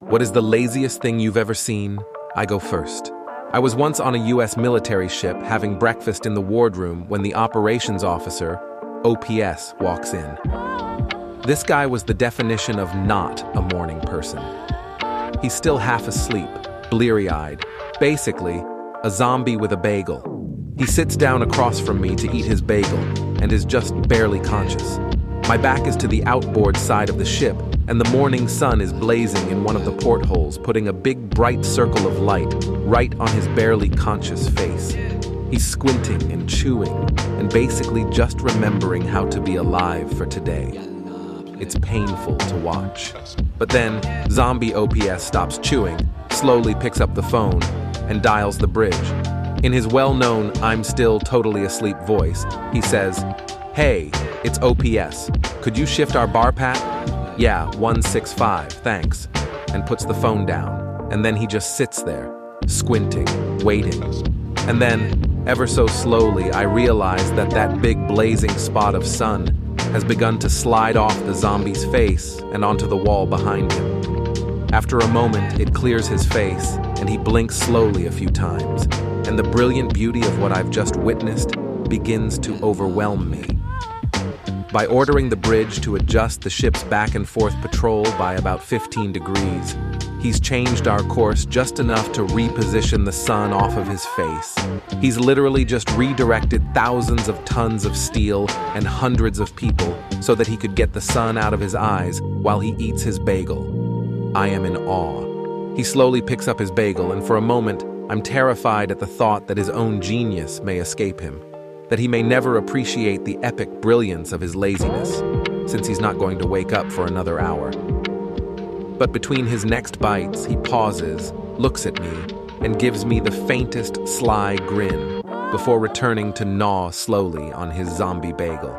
What is the laziest thing you've ever seen? I go first. I was once on a US military ship having breakfast in the wardroom when the operations officer, OPS, walks in. This guy was the definition of not a morning person. He's still half asleep, bleary-eyed, basically a zombie with a bagel. He sits down across from me to eat his bagel and is just barely conscious. My back is to the outboard side of the ship, and the morning sun is blazing in one of the portholes, putting a big bright circle of light right on his barely conscious face. He's squinting and chewing, and basically just remembering how to be alive for today. It's painful to watch. But then, zombie OPS stops chewing, slowly picks up the phone, and dials the bridge. In his well-known "I'm still totally asleep" voice, he says, "Hey, it's OPS. Could you shift our bar pat?" "Yeah, 165, thanks," and puts the phone down. And then he just sits there, squinting, waiting. And then, ever so slowly, I realize that that big blazing spot of sun has begun to slide off the zombie's face and onto the wall behind him. After a moment, it clears his face, and he blinks slowly a few times, and the brilliant beauty of what I've just witnessed begins to overwhelm me. By ordering the bridge to adjust the ship's back and forth patrol by about 15 degrees, he's changed our course just enough to reposition the sun off of his face. He's literally just redirected thousands of tons of steel and hundreds of people so that he could get the sun out of his eyes while he eats his bagel. I am in awe. He slowly picks up his bagel, and for a moment, I'm terrified at the thought that his own genius may escape him, that he may never appreciate the epic brilliance of his laziness, since he's not going to wake up for another hour. But between his next bites, he pauses, looks at me, and gives me the faintest sly grin before returning to gnaw slowly on his zombie bagel.